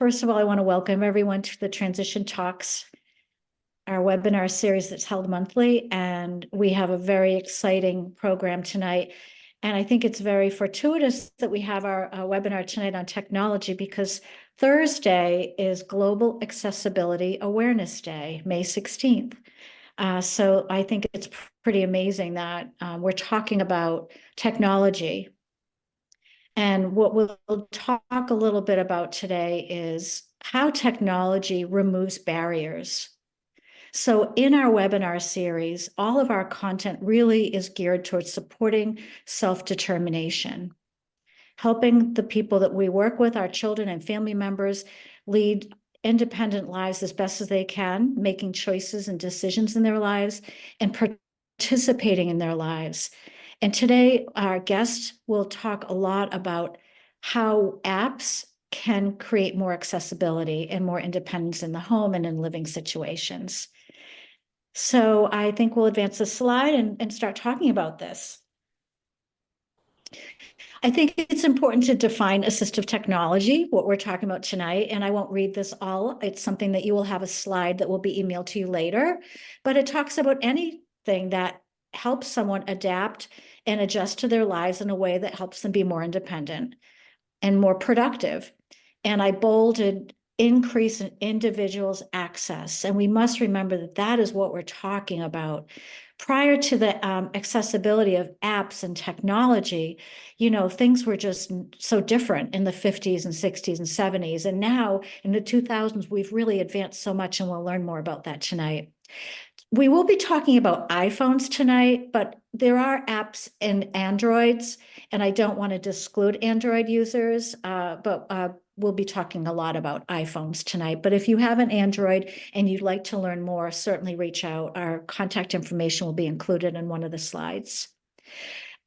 First of all, I want to welcome everyone to the Transition Talks, our webinar series that's held monthly, and we have a very exciting program tonight. And I think it's very fortuitous that we have our webinar tonight on technology because Thursday is Global Accessibility Awareness Day, May 16th. So I think it's pretty amazing that we're talking about technology. And what we'll talk a little bit about today is how technology removes barriers. So in our webinar series, all of our content really is geared towards supporting self-determination, helping the people that we work with, our children and family members, lead independent lives as best as they can, making choices and decisions in their lives and participating in their lives. And today, our guest will talk a lot about how apps can create more accessibility and more independence in the home and in living situations. So I think we'll advance the slide and start talking about this. I think it's important to define assistive technology, what we're talking about tonight, and I won't read this all. It's something that you will have a slide that will be emailed to you later, but it talks about anything that helps someone adapt and adjust to their lives in a way that helps them be more independent and more productive. And I bolded increase in individuals' access. And we must remember that that is what we're talking about. Prior to the accessibility of apps and technology, things were just so different in the 50s and 60s and 70s. And now in the 2000s, we've really advanced so much, and we'll learn more about that tonight. We will be talking about iPhones tonight, but there are apps in Androids, and I don't want to exclude Android users, but we'll be talking a lot about iPhones tonight. But if you have an Android and you'd like to learn more, certainly reach out. Our contact information will be included in one of the slides.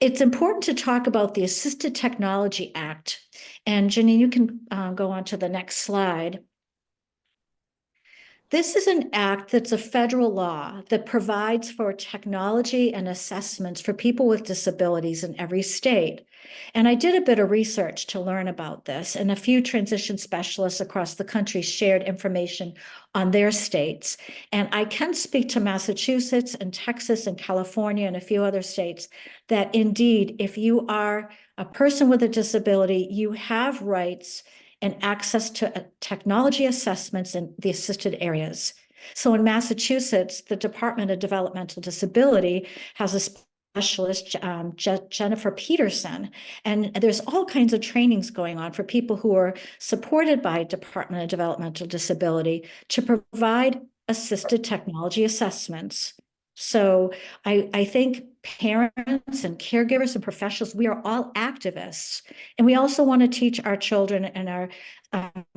It's important to talk about the Assisted Technology Act. And Janine, you can go on to the next slide. This is an act that's a federal law that provides for technology and assessments for people with disabilities in every state. And I did a bit of research to learn about this, and a few transition specialists across the country shared information on their states. And I can speak to Massachusetts and Texas and California and a few other states that indeed, if you are a person with a disability, you have rights and access to technology assessments in the assisted areas. So in Massachusetts, the Department of Developmental Disability has a specialist, Jennifer Peterson, and there's all kinds of trainings going on for people who are supported by Department of Developmental Disability to provide assisted technology assessments. So I think parents and caregivers and professionals, we are all activists. And we also want to teach our children and our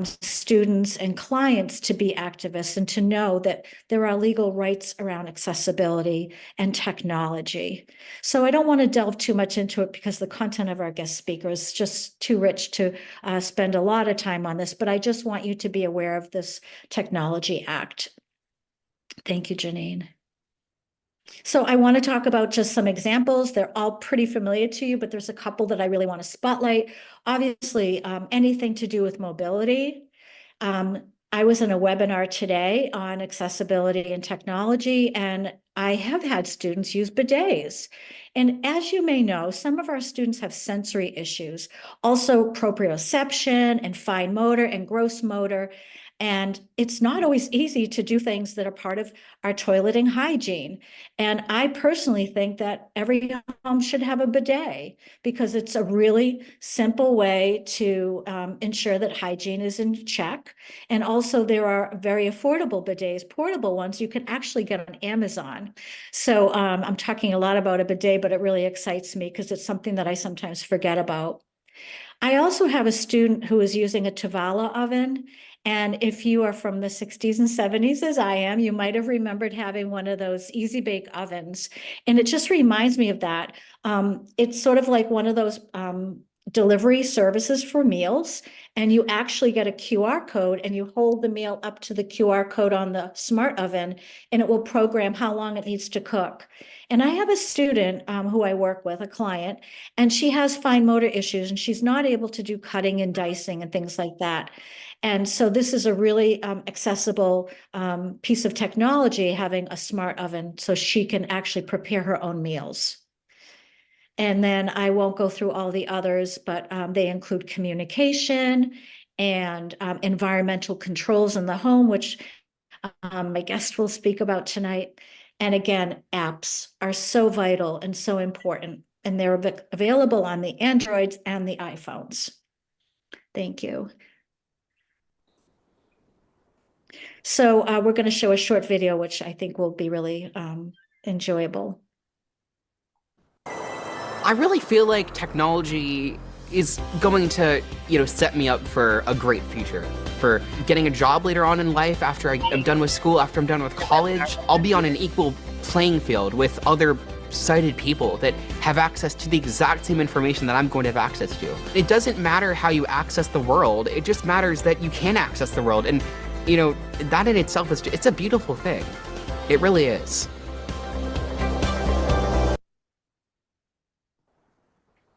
students and clients to be activists and to know that there are legal rights around accessibility and technology. So I don't want to delve too much into it because the content of our guest speaker is just too rich to spend a lot of time on this, but I just want you to be aware of this Technology Act. Thank you, Janine. So I want to talk about just some examples. They're all pretty familiar to you, but there's a couple that I really want to spotlight. Obviously, anything to do with mobility. I was in a webinar today on accessibility and technology, and I have had students use bidets. And as you may know, some of our students have sensory issues, also proprioception and fine motor and gross motor. And it's not always easy to do things that are part of our toileting hygiene. And I personally think that every home should have a bidet because it's a really simple way to ensure that hygiene is in check. And also there are very affordable bidets, portable ones you can actually get on Amazon. So I'm talking a lot about a bidet, but it really excites me because it's something that I sometimes forget about. I also have a student who is using a Tuvala oven. And if you are from the 60s and 70s, as I am, you might have remembered having one of those easy bake ovens. And it just reminds me of that. It's sort of like one of those delivery services for meals, and you actually get a QR code and you hold the meal up to the QR code on the smart oven, and it will program how long it needs to cook. And I have a student who I work with, a client, and she has fine motor issues and she's not able to do cutting and dicing and things like that. And so this is a really accessible piece of technology, having a smart oven so she can actually prepare her own meals. And then I won't go through all the others, but they include communication and environmental controls in the home, which my guest will speak about tonight. And again, apps are so vital and so important, and they're available on the Androids and the iPhones. Thank you. So we're going to show a short video, which I think will be really enjoyable. I really feel like technology is going to, set me up for a great future. For getting a job later on in life, after I'm done with school, after I'm done with college, I'll be on an equal playing field with other sighted people that have access to the exact same information that I'm going to have access to. It doesn't matter how you access the world, it just matters that you can access the world. And, that in itself it's a beautiful thing. It really is.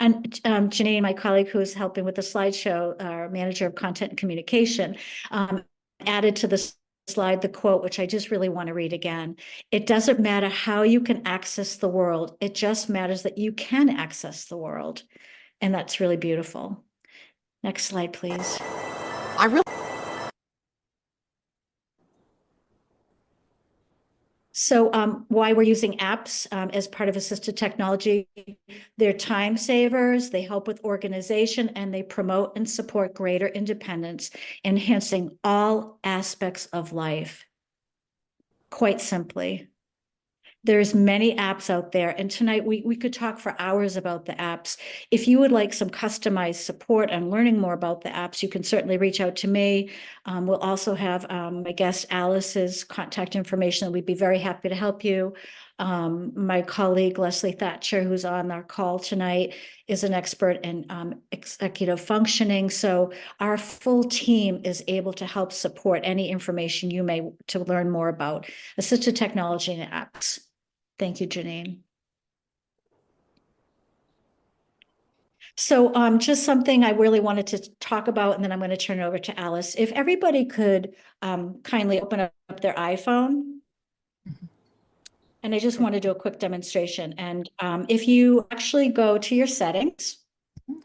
And Janine, my colleague who's helping with the slideshow, our manager of content and communication, added to the slide the quote, which I just really want to read again. It doesn't matter how you can access the world. It just matters that you can access the world. And that's really beautiful. Next slide, please. So why we're using apps as part of assisted technology, they're time savers, they help with organization, and they promote and support greater independence, enhancing all aspects of life. Quite simply. There's many apps out there, and tonight we could talk for hours about the apps. If you would like some customized support and learning more about the apps, you can certainly reach out to me. We'll also have my guest Alice's contact information, and we'd be very happy to help you. My colleague Leslie Thatcher, who's on our call tonight, is an expert in executive functioning. So our full team is able to help support any information you may to learn more about assisted technology and apps. Thank you, Janine. So just something I really wanted to talk about, and then I'm going to turn it over to Alice. If everybody could kindly open up their iPhone. And I just want to do a quick demonstration. And if you actually go to your settings.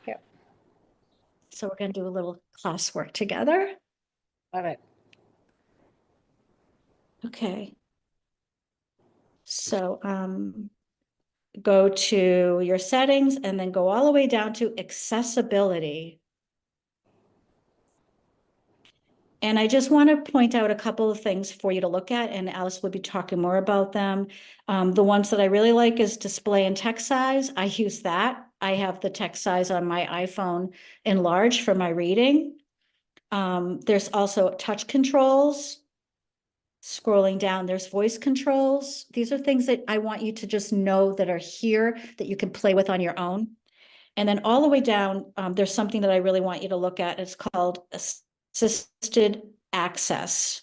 Yep. So we're going to do a little classwork together. Love it. Okay. So go to your settings and then go all the way down to accessibility. And I just want to point out a couple of things for you to look at, and Alice will be talking more about them. The ones that I really like is display and text size. I use that. I have the text size on my iPhone enlarged for my reading. There's also touch controls. Scrolling down, there's voice controls. These are things that I want you to just know that are here that you can play with on your own. And then all the way down, there's something that I really want you to look at. It's called assisted access.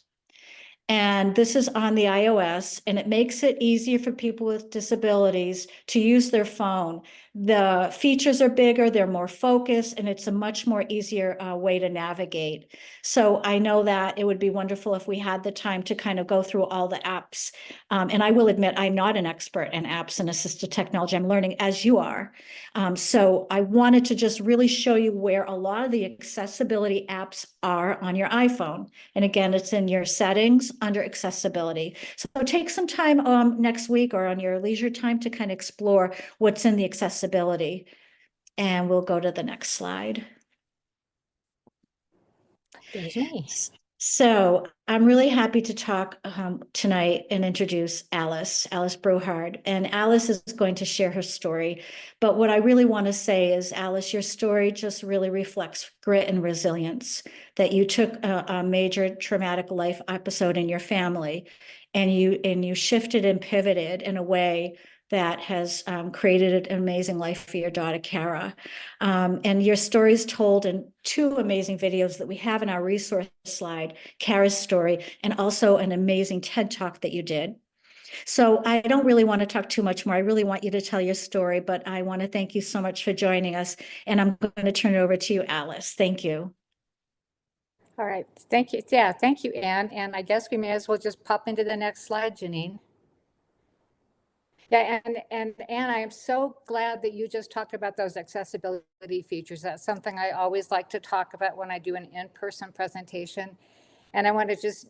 And this is on the iOS, and it makes it easier for people with disabilities to use their phone. The features are bigger, they're more focused, and it's a much more easier way to navigate. So I know that it would be wonderful if we had the time to kind of go through all the apps. And I will admit, I'm not an expert in apps and assistive technology. I'm learning as you are. So I wanted to just really show you where a lot of the accessibility apps are on your iPhone. And again, it's in your settings under accessibility. So take some time next week or on your leisure time to kind of explore what's in the accessibility. And we'll go to the next slide. There's me. So I'm really happy to talk tonight and introduce Alice Brohard. And Alice is going to share her story. But what I really want to say is, Alice, your story just really reflects grit and resilience, that you took a major traumatic life episode in your family and you shifted and pivoted in a way that has created an amazing life for your daughter, Kara. And your story is told in two amazing videos that we have in our resource slide, Kara's story, and also an amazing TED Talk that you did. So I don't really want to talk too much more. I really want you to tell your story, but I want to thank you so much for joining us. And I'm going to turn it over to you, Alice. Thank you. All right. Thank you. Yeah, thank you, Anne. And I guess we may as well just pop into the next slide, Janine. Yeah, and Anne, I am so glad that you just talked about those accessibility features. That's something I always like to talk about when I do an in-person presentation. And I want to just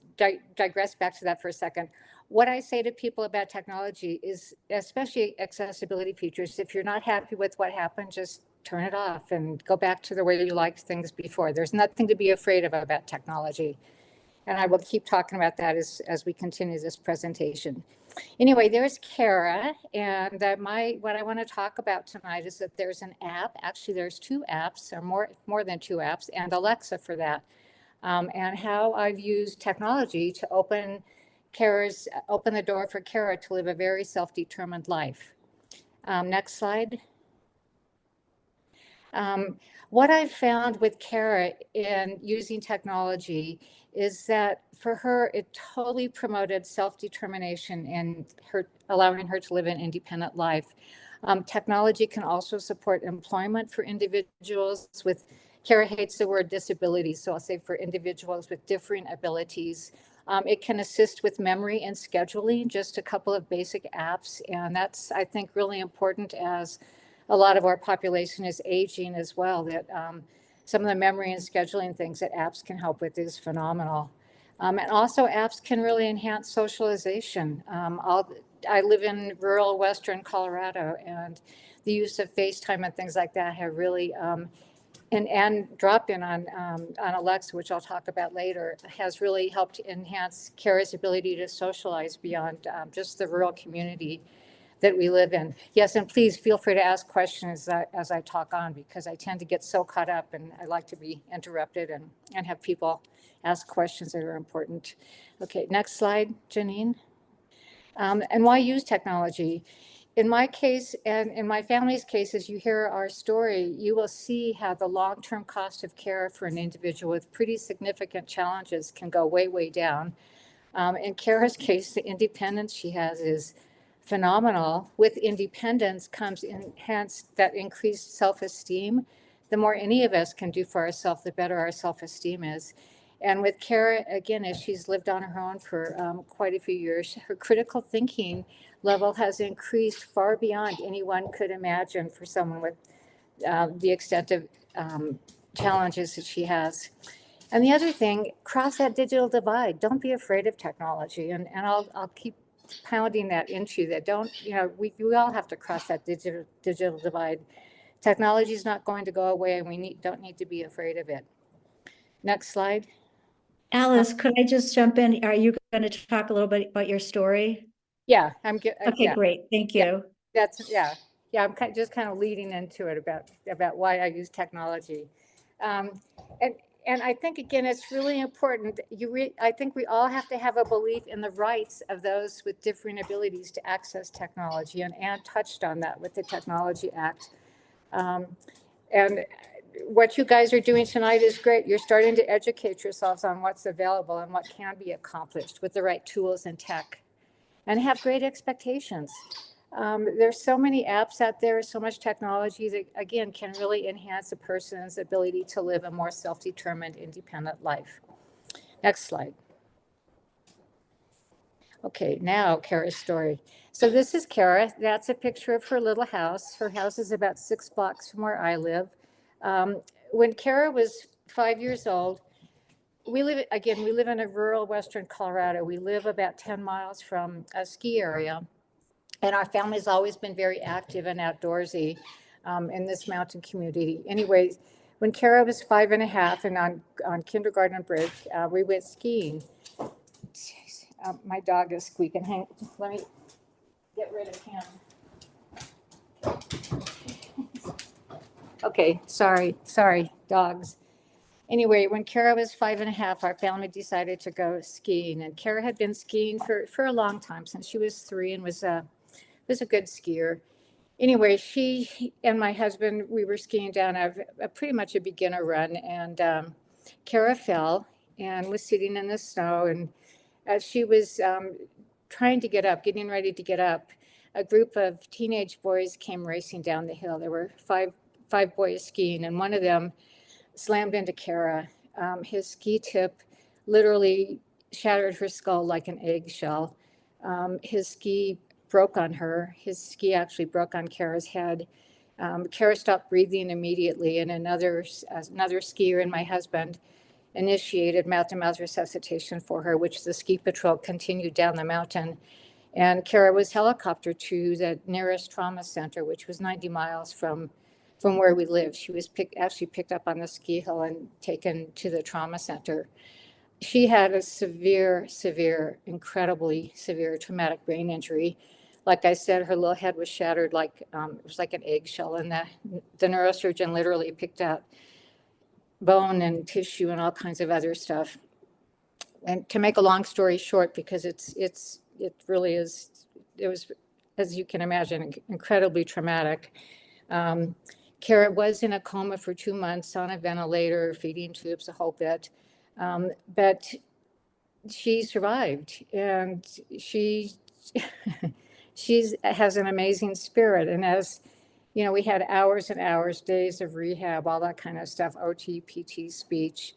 digress back to that for a second. What I say to people about technology is, especially accessibility features, if you're not happy with what happened, just turn it off and go back to the way you liked things before. There's nothing to be afraid of about technology. And I will keep talking about that as we continue this presentation. Anyway, there's Kara, and what I want to talk about tonight is that there's an app. Actually, there's two apps, or more than two apps, and Alexa for that. And how I've used technology to open the door for Kara to live a very self-determined life. Next slide. What I've found with Kara in using technology is that for her, it totally promoted self-determination and allowing her to live an independent life. Technology can also support employment for individuals with, Kara hates the word disability, so I'll say for individuals with different abilities. It can assist with memory and scheduling, just a couple of basic apps. And that's, I think, really important as a lot of our population is aging as well, that some of the memory and scheduling things that apps can help with is phenomenal. And also apps can really enhance socialization. I live in rural Western Colorado, and the use of FaceTime and things like that have really, and drop-in on Alexa, which I'll talk about later, has really helped enhance Kara's ability to socialize beyond just the rural community that we live in. Yes, and please feel free to ask questions as I talk on, because I tend to get so caught up and I like to be interrupted and have people ask questions that are important. Okay, next slide, Janine. And why use technology? In my case, and in my family's case, as you hear our story, you will see how the long-term cost of care for an individual with pretty significant challenges can go way, way down. In Kara's case, the independence she has is phenomenal. With independence comes that increased self-esteem. The more any of us can do for ourselves, the better our self-esteem is. And with Kara, again, as she's lived on her own for quite a few years, her critical thinking level has increased far beyond anyone could imagine for someone with the extent of challenges that she has. And the other thing, cross that digital divide. Don't be afraid of technology. And I'll keep pounding that into you, that we all have to cross that digital divide. Technology is not going to go away, and we don't need to be afraid of it. Next slide. Alice, could I just jump in? Are you going to talk a little bit about your story? Yeah, I'm good. Okay, Yeah, great. Thank you. yeah. I'm just kind of leading into it about why I use technology. And I think, again, it's really important. I think we all have to have a belief in the rights of those with differing abilities to access technology. And Anne touched on that with the Technology Act. And what you guys are doing tonight is great. You're starting to educate yourselves on what's available and what can be accomplished with the right tools and tech, and have great expectations. There's so many apps out there, so much technology that, again, can really enhance a person's ability to live a more self-determined, independent life. Next slide. Okay, now Kara's story. So this is Kara. That's a picture of her little house. Her house is about 6 blocks from where I live. When Kara was 5 years old, we live in a rural Western Colorado. We live about 10 miles from a ski area. And our family's always been very active and outdoorsy in this mountain community. Anyways, when Kara was 5.5 and on kindergarten break, we went skiing. My dog is squeaking. Let me get rid of him. Okay, sorry, dogs. Anyway, when Kara was 5.5, our family decided to go skiing. And Kara had been skiing for a long time, since she was 3, and was was a good skier. Anyway, she and my husband, we were skiing down a pretty much a beginner run, and Kara fell and was sitting in the snow. And as she was trying to get up, getting ready to get up, a group of teenage boys came racing down the hill. There were five boys skiing, and one of them slammed into Kara. His ski tip literally shattered her skull like an eggshell. His ski broke on her. His ski actually broke on Kara's head. Kara stopped breathing immediately, and another skier and my husband initiated mouth-to-mouth resuscitation for her, which the ski patrol continued down the mountain. And Kara was helicoptered to the nearest trauma center, which was 90 miles from where we lived. She was actually picked up on the ski hill and taken to the trauma center. She had a severe, incredibly severe traumatic brain injury. Like I said, her little head was shattered like it was like an eggshell, and the neurosurgeon literally picked out bone and tissue and all kinds of other stuff. And to make a long story short, because it really is, it was, as you can imagine, incredibly traumatic. Kara was in a coma for 2 months on a ventilator, feeding tubes, a whole bit. But she survived, and she has an amazing spirit. And as you know, we had hours and hours, days of rehab, all that kind of stuff, OT, PT, speech,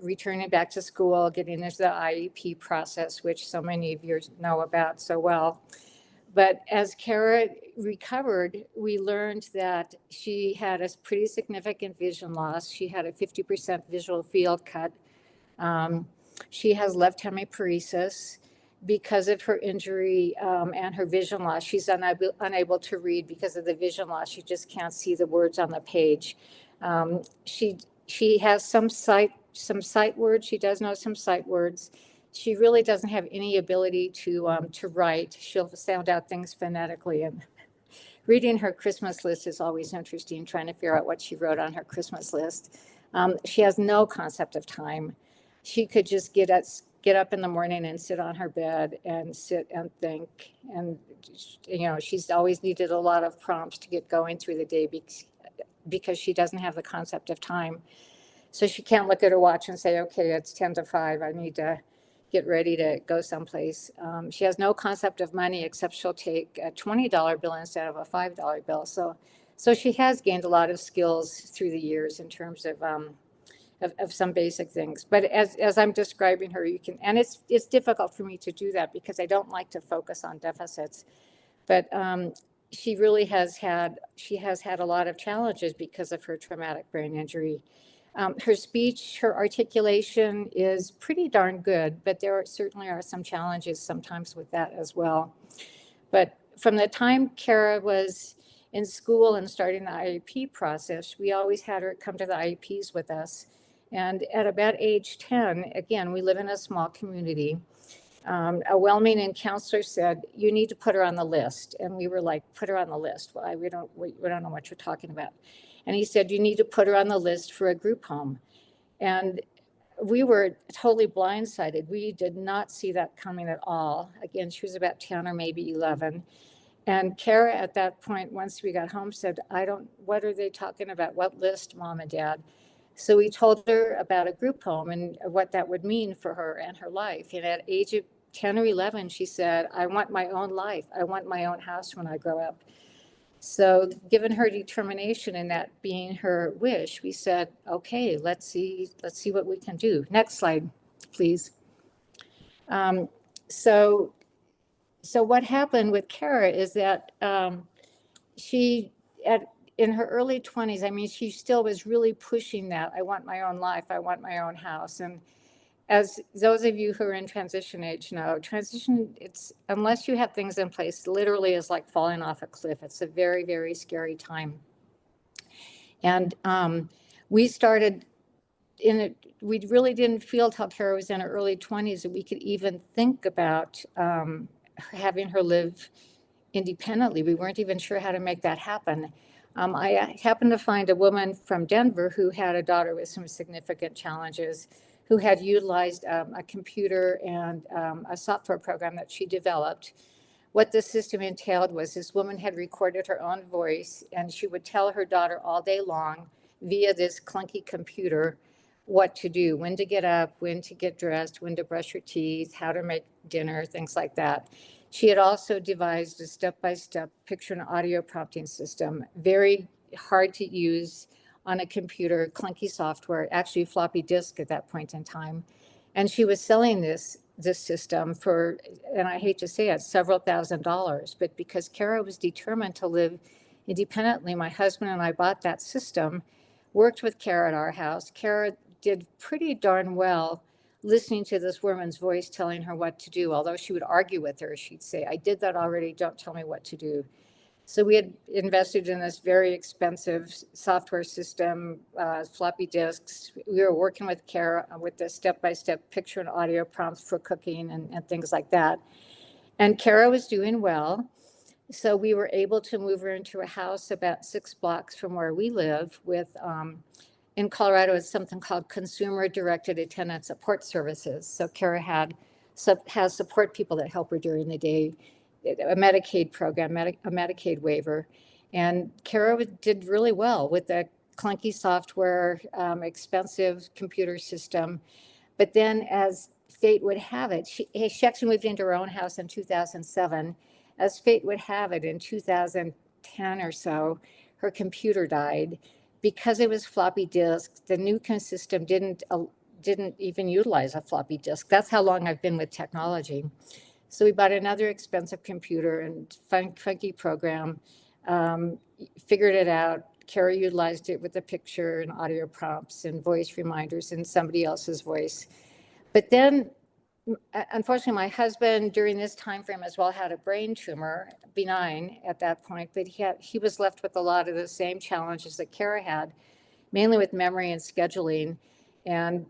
returning back to school, getting into the IEP process, which so many of you know about so well. But as Kara recovered, we learned that she had a pretty significant vision loss. She had a 50% visual field cut. She has left hemiparesis because of her injury and her vision loss. She's unable to read because of the vision loss. She just can't see the words on the page. She has some sight words. She does know some sight words. She really doesn't have any ability to write. She'll sound out things phonetically. And reading her Christmas list is always interesting, trying to figure out what she wrote on her Christmas list. She has no concept of time. She could just get up in the morning and sit on her bed and sit and think. And, you know, she's always needed a lot of prompts to get going through the day because she doesn't have the concept of time. So she can't look at her watch and say, okay, it's 10 to 5. I need to get ready to go someplace. She has no concept of money, except she'll take a $20 bill instead of a $5 bill. So she has gained a lot of skills through the years in terms of some basic things. But as I'm describing her, you can, and it's difficult for me to do that because I don't like to focus on deficits. But she really has had a lot of challenges because of her traumatic brain injury. Her speech, her articulation is pretty darn good, but there certainly are some challenges sometimes with that as well. But from the time Kara was in school and starting the IEP process, we always had her come to the IEPs with us. And at about age 10, again, we live in a small community. A well-meaning counselor said, you need to put her on the list. And we were like, put her on the list. Well, we don't know what you're talking about. And he said, you need to put her on the list for a group home. And we were totally blindsided. We did not see that coming at all. Again, she was about 10 or maybe 11. And Kara at that point, once we got home, said, what are they talking about? What list, Mom and Dad? So we told her about a group home and what that would mean for her and her life. And at age of 10 or 11, she said, I want my own life. I want my own house when I grow up. So given her determination and that being her wish, we said, okay, let's see what we can do. Next slide, please. So what happened with Kara is that in her early 20s, I mean, she still was really pushing that. I want my own life. I want my own house. And as those of you who are in transition age know, transition, it's unless you have things in place, literally is like falling off a cliff. It's a very, very scary time. And we started we really didn't feel till Kara was in her early 20s that we could even think about having her live independently. We weren't even sure how to make that happen. I happened to find a woman from Denver who had a daughter with some significant challenges, who had utilized a computer and a software program that she developed, what the system entailed was this woman had recorded her own voice, and she would tell her daughter all day long via this clunky computer what to do, when to get up, when to get dressed, when to brush your teeth, how to make dinner, things like that. She had also devised a step-by-step picture and audio prompting system, very hard to use on a computer, clunky software, actually floppy disk at that point in time. And she was selling this system for, and I hate to say it, several $1,000s, but because Kara was determined to live independently, my husband and I bought that system, worked with Kara at our house. Kara did pretty darn well listening to this woman's voice telling her what to do, although she would argue with her. She'd say, I did that already, don't tell me what to do. So we had invested in this very expensive software system, floppy disks. We were working with Kara with the step-by-step picture and audio prompts for cooking and things like that. And Kara was doing well. So we were able to move her into a house about 6 blocks from where we live with, in Colorado, it's something called Consumer Directed Attendant Support Services. So Kara has support people that help her during the day, a Medicaid program, a Medicaid waiver. And Kara did really well with the clunky software, expensive computer system. But then as fate would have it, she actually moved into her own house in 2007. As fate would have it, in 2010 or so, her computer died. Because it was floppy disk, the new system didn't even utilize a floppy disk. That's how long I've been with technology. So we bought another expensive computer and funky program, figured it out. Kara utilized it with the picture and audio prompts and voice reminders in somebody else's voice. But then, unfortunately, my husband during this time frame as well had a brain tumor, benign at that point, but he was left with a lot of the same challenges that Kara had, mainly with memory and scheduling. And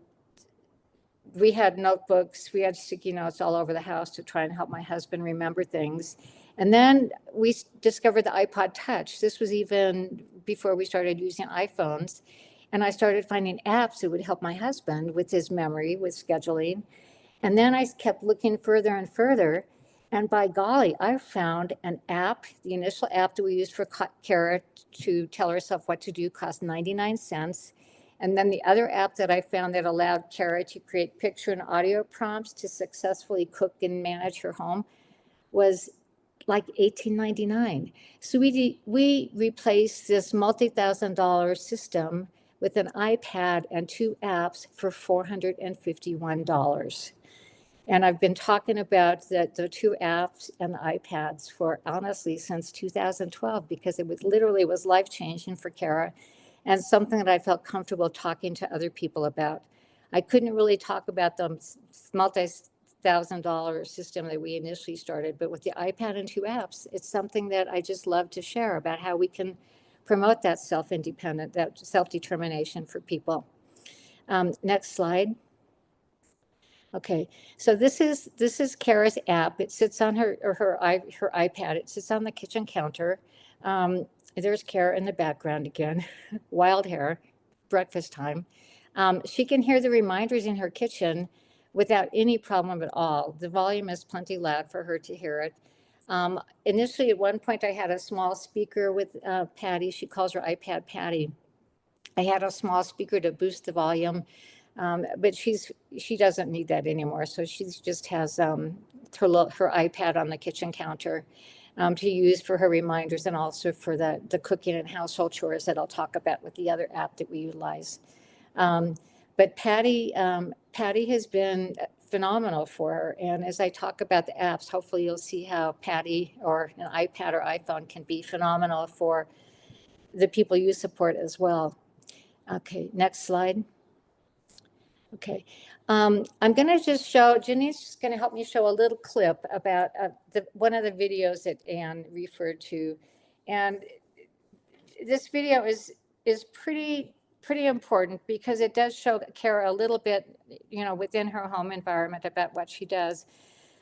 we had notebooks, we had sticky notes all over the house to try and help my husband remember things. And then we discovered the iPod Touch. This was even before we started using iPhones. And I started finding apps that would help my husband with his memory, with scheduling. And then I kept looking further and further. And by golly, I found an app, the initial app that we used for Kara to tell herself what to do cost 99 cents. And then the other app that I found that allowed Kara to create picture and audio prompts to successfully cook and manage her home was like $18.99. So we replaced this multi-$1,000 system with an iPad and 2 apps for $451. And I've been talking about the 2 apps and the iPads for honestly since 2012, because it was literally life-changing for Kara and something that I felt comfortable talking to other people about. I couldn't really talk about the multi-$1,000 system that we initially started, but with the iPad and 2 apps, it's something that I just love to share about how we can promote that self-independent, that self-determination for people. Next slide. Okay, so this is Kara's app. It sits on her iPad. It sits on the kitchen counter. There's Kara in the background again, wild hair, breakfast time. She can hear the reminders in her kitchen without any problem at all. The volume is plenty loud for her to hear it. Initially, at one point, I had a small speaker with Patty. She calls her iPad Patty. I had a small speaker to boost the volume, but she doesn't need that anymore. So she just has her iPad on the kitchen counter to use for her reminders and also for the cooking and household chores that I'll talk about with the other app that we utilize. But Patty has been phenomenal for her. And as I talk about the apps, hopefully you'll see how Patty or an iPad or iPhone can be phenomenal for the people you support as well. Okay, next slide. Okay, I'm going to just show, Jenny's just going to help me show a little clip about one of the videos that Anne referred to. And this video is pretty important because it does show Kara a little bit, within her home environment about what she does.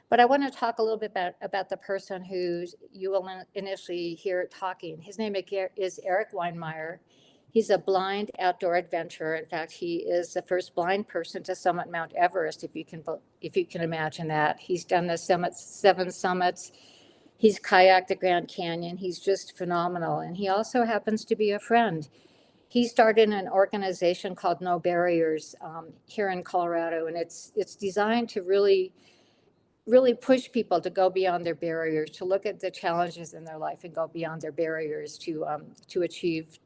But I want to talk a little bit about the person who you will initially hear talking. His name is Eric Weinmeier. He's a blind outdoor adventurer. In fact, he is the first blind person to summit Mount Everest, if you can imagine that. He's done the 7 summits. He's kayaked the Grand Canyon. He's just phenomenal. And he also happens to be a friend. He started an organization called No Barriers here in Colorado, and it's designed to really push people to go beyond their barriers, to look at the challenges in their life and go beyond their barriers to achieve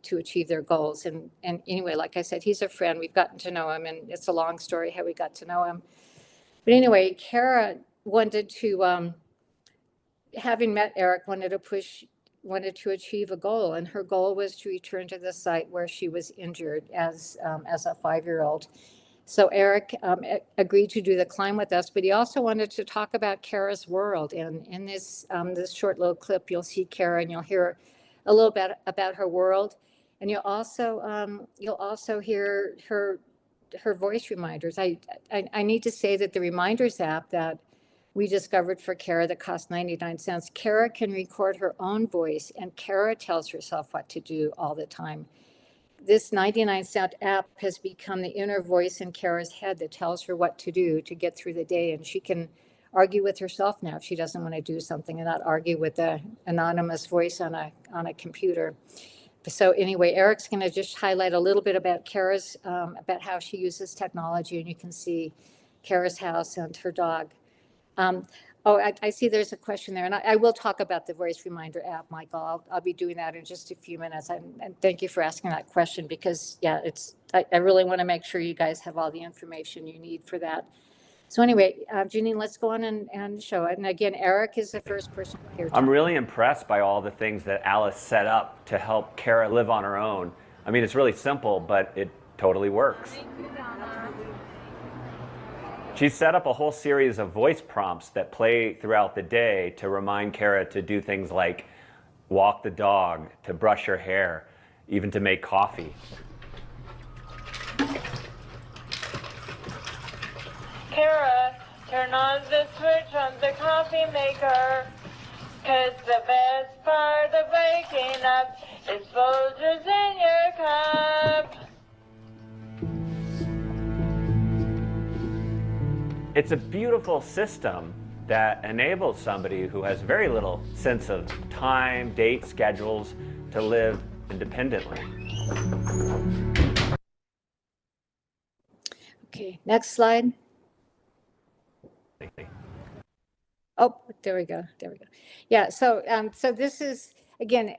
their goals. And anyway, like I said, he's a friend. We've gotten to know him, and it's a long story how we got to know him. But anyway, Kara wanted to, having met Eric, wanted to achieve a goal, and her goal was to return to the site where she was injured as a 5-year-old. So Eric agreed to do the climb with us, but he also wanted to talk about Kara's world. And in this short little clip, you'll see Kara, and you'll hear a little bit about her world, and you'll also hear her voice reminders. I need to say that the Reminders app that we discovered for Kara that cost 99 cents, Kara can record her own voice, and Kara tells herself what to do all the time. This 99-cent app has become the inner voice in Kara's head that tells her what to do to get through the day. And she can argue with herself now if she doesn't want to do something, and not argue with the anonymous voice on a computer. So anyway, Eric's going to just highlight a little bit about Kara's, about how she uses technology, and you can see Kara's house and her dog. I see there's a question there, and I will talk about the voice reminder app, Michael. I'll be doing that in just a few minutes. And thank you for asking that question, because yeah, I really want to make sure you guys have all the information you need for that. So anyway, Janine, let's go on and show it. And again, Eric is the first person here. I'm really impressed by all the things that Alice set up to help Kara live on her own. I mean, it's really simple, but it totally works. She's set up a whole series of voice prompts that play throughout the day to remind Kara to do things like walk the dog, to brush her hair, even to make coffee. Kara, turn on the switch on the coffee maker, 'cause the best part of waking up is Folgers in your cup. It's a beautiful system that enables somebody who has very little sense of time, date, schedules to live independently. Okay, next slide. Oh, there we go. Yeah, so this is, again,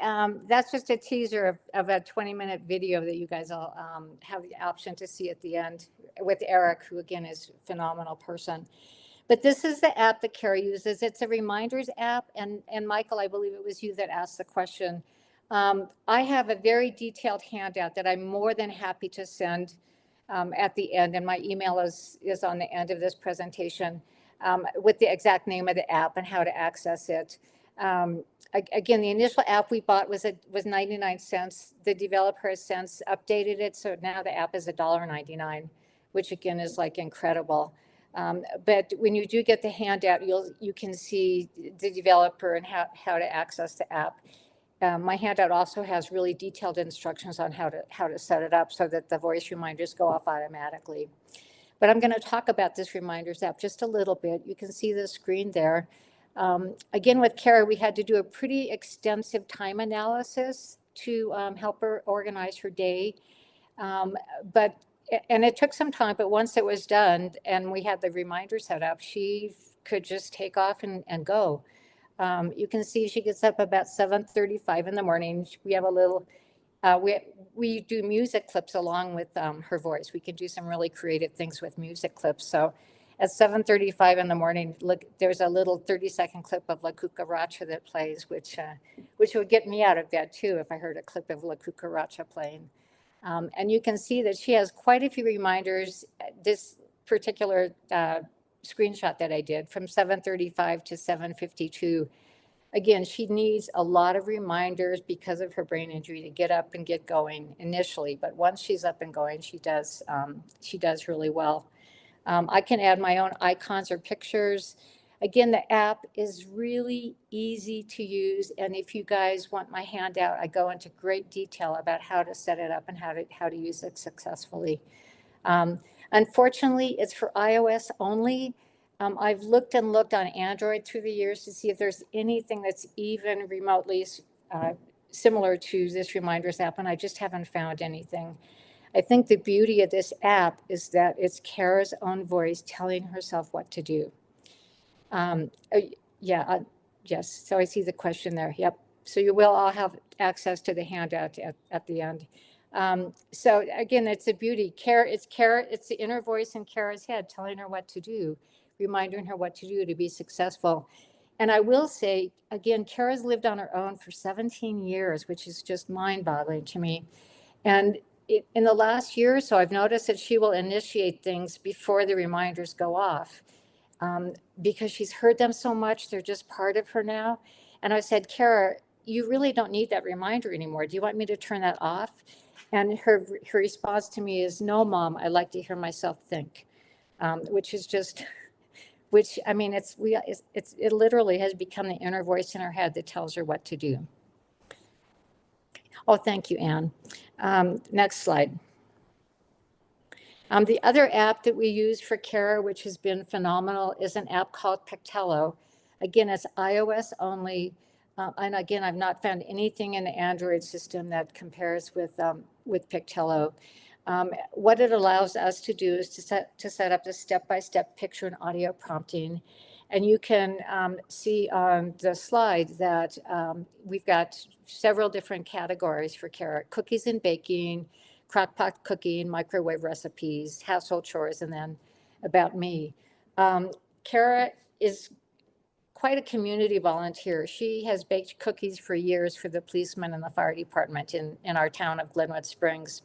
that's just a teaser of a 20-minute video that you guys all have the option to see at the end with Eric, who again is a phenomenal person. But this is the app that Kara uses. It's a Reminders app. And Michael, I believe it was you that asked the question. I have a very detailed handout that I'm more than happy to send at the end. And my email is on the end of this presentation with the exact name of the app and how to access it. Again, the initial app we bought was 99 cents. The developer has since updated it, so now the app is $1.99, which again is like incredible. But when you do get the handout, you can see the developer and how to access the app. My handout also has really detailed instructions on how to set it up so that the voice reminders go off automatically. But I'm going to talk about this Reminders app just a little bit. You can see the screen there. Again, with Kara, we had to do a pretty extensive time analysis to help her organize her day. And it took some time, but once it was done and we had the reminder set up, she could just take off and go. You can see she gets up about 7:35 in the morning. We have a little, we do music clips along with her voice. We can do some really creative things with music clips. So at 7:35 in the morning, look, there's a little 30-second clip of La Cucaracha that plays, which would get me out of bed too if I heard a clip of La Cucaracha playing. And you can see that she has quite a few reminders. This particular screenshot that I did from 7:35 to 7:52. Again, she needs a lot of reminders because of her brain injury to get up and get going initially. But once she's up and going, she does really well. I can add my own icons or pictures. Again, the app is really easy to use. And if you guys want my handout, I go into great detail about how to set it up and how to use it successfully. Unfortunately, it's for iOS only. I've looked and looked on Android through the years to see if there's anything that's even remotely similar to this Reminders app, and I just haven't found anything. I think the beauty of this app is that it's Kara's own voice telling herself what to do. Yeah, yes, so I see the question there. Yep. So you will all have access to the handout at the end. So again, it's a beauty. It's the inner voice in Kara's head telling her what to do, reminding her what to do to be successful. And I will say, again, Kara's lived on her own for 17 years, which is just mind-boggling to me. And in the last year or so, I've noticed that she will initiate things before the reminders go off. Because she's heard them so much, they're just part of her now. And I said, Kara, you really don't need that reminder anymore. Do you want me to turn that off? And her response to me is, no, Mom, I like to hear myself think, which is just, which, I mean, it literally has become the inner voice in her head that tells her what to do. Oh, thank you, Anne. Next slide. The other app that we use for Kara, which has been phenomenal, is an app called Pictello. Again, it's iOS only. And again, I've not found anything in the Android system that compares with Pictello. What it allows us to do is to set up the step-by-step picture and audio prompting. And you can see on the slide that we've got several different categories for Kara: cookies and baking, crockpot cooking, microwave recipes, household chores, and then about me. Kara is quite a community volunteer. She has baked cookies for years for the policemen and the fire department in our town of Glenwood Springs.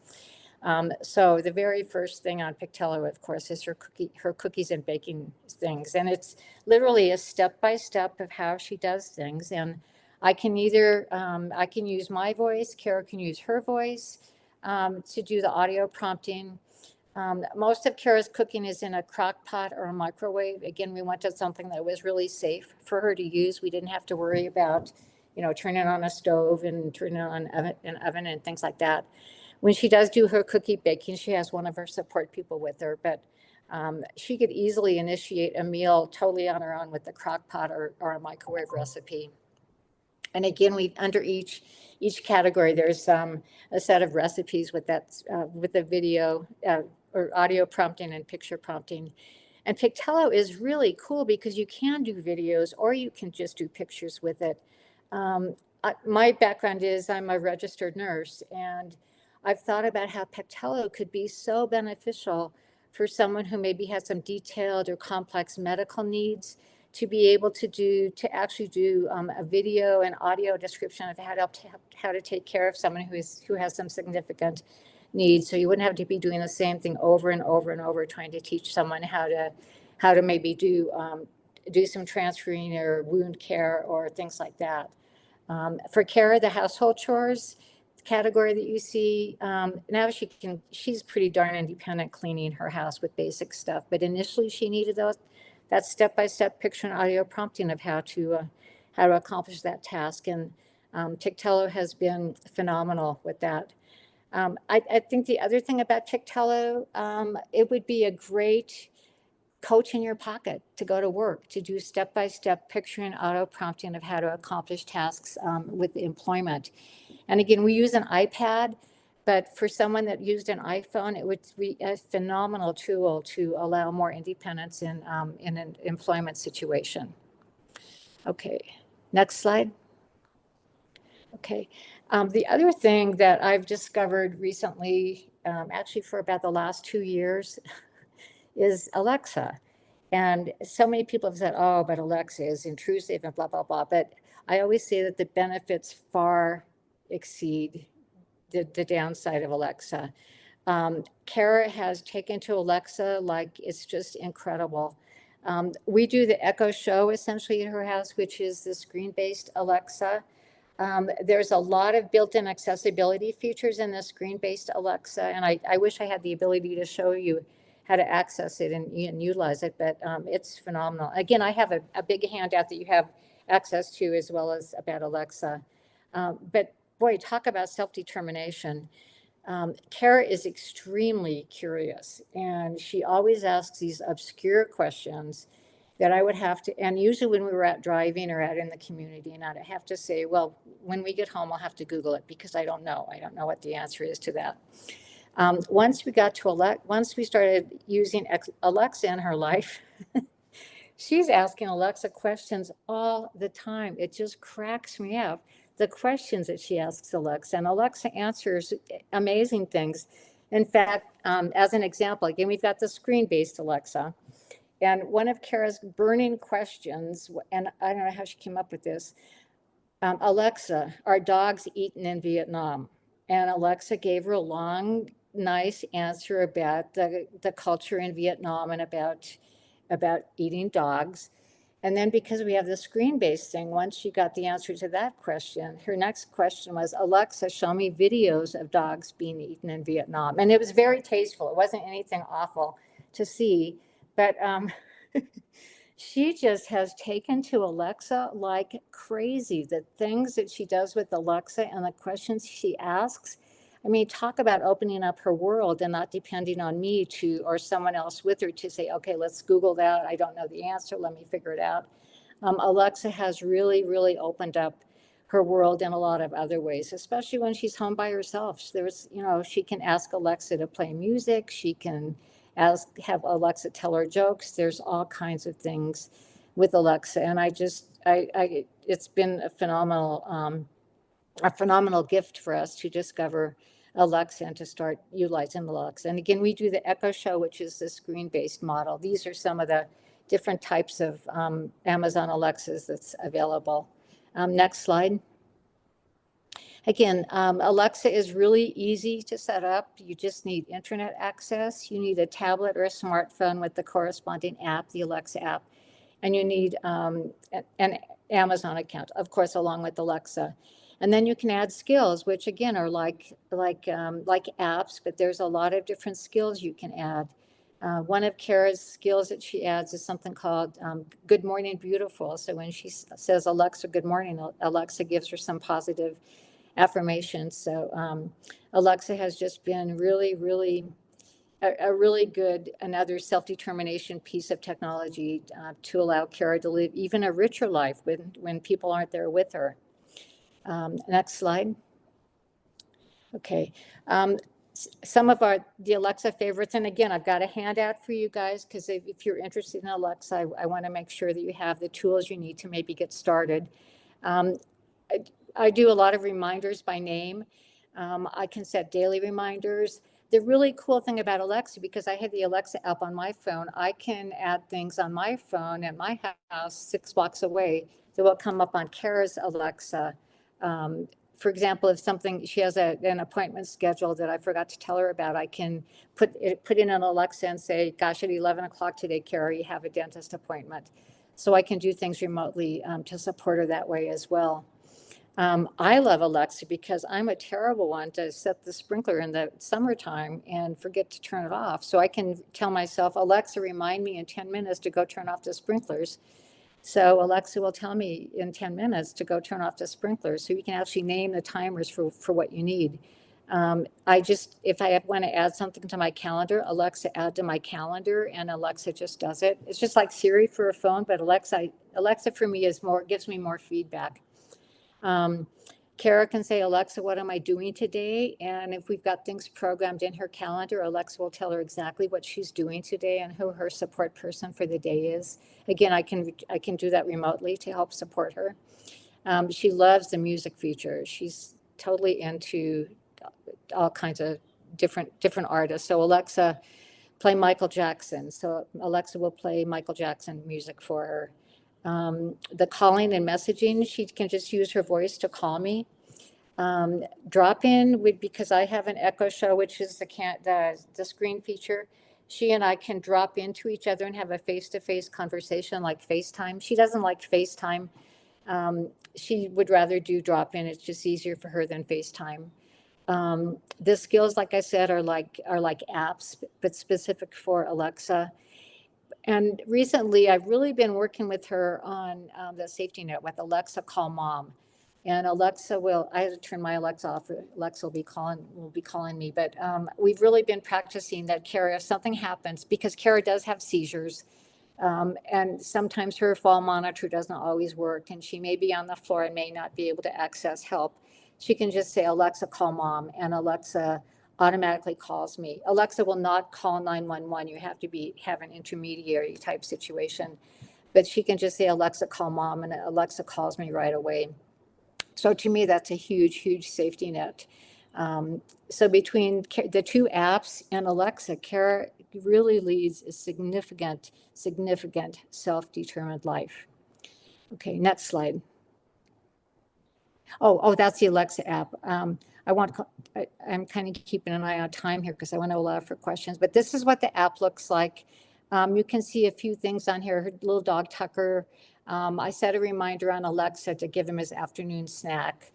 So the very first thing on Pictello, of course, is her cookies and baking things. And it's literally a step-by-step of how she does things. And I can I can use my voice, Kara can use her voice to do the audio prompting. Most of Kara's cooking is in a crock pot or a microwave. Again, we wanted something that was really safe for her to use. We didn't have to worry about, turning on a stove and turning on an oven and things like that. When she does do her cookie baking, she has one of her support people with her, but she could easily initiate a meal totally on her own with the crock pot or a microwave recipe. And again, under each category, there's a set of recipes with the video or audio prompting and picture prompting. And Pictello is really cool because you can do videos or you can just do pictures with it. My background is I'm a registered nurse, and I've thought about how Pictello could be so beneficial for someone who maybe has some detailed or complex medical needs, to be able to actually do a video and audio description of how to take care of someone who has some significant needs. So you wouldn't have to be doing the same thing over and over and over, trying to teach someone how to maybe do some transferring or wound care or things like that. For Kara, the household chores category that you see, now she's pretty darn independent cleaning her house with basic stuff, but initially she needed that step-by-step picture and audio prompting of how to accomplish that task. And Pictello has been phenomenal with that. I think the other thing about Pictello, it would be a great coach in your pocket to go to work, to do step-by-step picture and auto prompting of how to accomplish tasks with employment. And again, we use an iPad, but for someone that used an iPhone, it would be a phenomenal tool to allow more independence in an employment situation. Okay, next slide. Okay, the other thing that I've discovered recently, actually for about the last 2 years, is Alexa. And so many people have said, oh, but Alexa is intrusive and blah, blah, blah. But I always say that the benefits far exceed the downside of Alexa. Kara has taken to Alexa like it's just incredible. We do the Echo Show essentially in her house, which is the screen-based Alexa. There's a lot of built-in accessibility features in the screen-based Alexa, and I wish I had the ability to show you how to access it and utilize it, but it's phenomenal. Again, I have a big handout that you have access to as well as about Alexa. But boy, talk about self-determination. Kara is extremely curious, and she always asks these obscure questions. that I would have to, and usually when we were out driving or out in the community, and I'd have to say, well, when we get home, I'll have to Google it because I don't know. I don't know what the answer is to that. Once we got to once we started using Alexa in her life, she's asking Alexa questions all the time. It just cracks me up. The questions that she asks Alexa, and Alexa answers amazing things. In fact, as an example, again, we've got the screen-based Alexa. And one of Kara's burning questions, and I don't know how she came up with this, Alexa, are dogs eaten in Vietnam? And Alexa gave her a long, nice answer about the culture in Vietnam and about eating dogs. And then because we have the screen-based thing, once she got the answer to that question, her next question was, Alexa, show me videos of dogs being eaten in Vietnam. And it was very tasteful. It wasn't anything awful to see. But she just has taken to Alexa like crazy. The things that she does with Alexa and the questions she asks. I mean, talk about opening up her world and not depending on me or someone else with her to say, okay, let's Google that. I don't know the answer. Let me figure it out. Alexa has really, really opened up her world in a lot of other ways, especially when she's home by herself. She can ask Alexa to play music. She can have Alexa tell her jokes. There's all kinds of things with Alexa. And it's been a phenomenal gift for us to discover Alexa and to start utilizing Alexa. And again, we do the Echo Show, which is the screen-based model. These are some of the different types of Amazon Alexas that's available. Next slide. Again, Alexa is really easy to set up. You just need internet access. You need a tablet or a smartphone with the corresponding app, the Alexa app, and you need an Amazon account, of course, along with Alexa. And then you can add skills, which again are like apps, but there's a lot of different skills you can add. One of Kara's skills that she adds is something called Good Morning Beautiful. So when she says, Alexa, good morning, Alexa gives her some positive affirmations. So Alexa has just been really, really a really good, another self-determination piece of technology to allow Kara to live even a richer life when people aren't there with her. Next slide. Okay. Some of the Alexa favorites, and again, I've got a handout for you guys because if you're interested in Alexa, I want to make sure that you have the tools you need to maybe get started. I do a lot of reminders by name. I can set daily reminders. The really cool thing about Alexa, because I have the Alexa app on my phone, I can add things on my phone at my house 6 blocks away that will come up on Kara's Alexa. For example, if she has an appointment scheduled that I forgot to tell her about, I can put in an Alexa and say, gosh, at 11 o'clock today, Kara, you have a dentist appointment. So I can do things remotely to support her that way as well. I love Alexa because I'm a terrible one to set the sprinkler in the summertime and forget to turn it off. So I can tell myself, Alexa, remind me in 10 minutes to go turn off the sprinklers. So Alexa will tell me in 10 minutes to go turn off the sprinklers. So you can actually name the timers for what you need. If I want to add something to my calendar, Alexa, add to my calendar, and Alexa just does it. It's just like Siri for a phone, but Alexa for me gives me more feedback. Kara can say, Alexa, what am I doing today? And if we've got things programmed in her calendar, Alexa will tell her exactly what she's doing today and who her support person for the day is. Again, I can do that remotely to help support her. She loves the music feature. She's totally into all kinds of different artists. So Alexa, play Michael Jackson. So Alexa will play Michael Jackson music for her. The calling and messaging, she can just use her voice to call me. Drop in because I have an Echo Show, which is the screen feature. She and I can drop into each other and have a face-to-face conversation like FaceTime. She doesn't like FaceTime. She would rather do drop in. It's just easier for her than FaceTime. The skills, like I said, are like apps, but specific for Alexa. And recently, I've really been working with her on the safety net with Alexa Call Mom. And Alexa I had to turn my Alexa off. Alexa will be calling me. But we've really been practicing that Kara, if something happens, because Kara does have seizures, And sometimes her fall monitor doesn't always work, and she may be on the floor and may not be able to access help. She can just say, Alexa, call mom, and Alexa automatically calls me. Alexa will not call 911. You have to have an intermediary type situation. But she can just say, Alexa, call mom, and Alexa calls me right away. So to me, that's a huge, huge safety net. So between the two apps and Alexa, Kara really leads a significant, significant self-determined life. Okay, next slide. Oh, that's the Alexa app. I'm kind of keeping an eye on time here because I want to allow for questions, but this is what the app looks like. You can see a few things on here. Her little dog Tucker. I set a reminder on Alexa to give him his afternoon snack.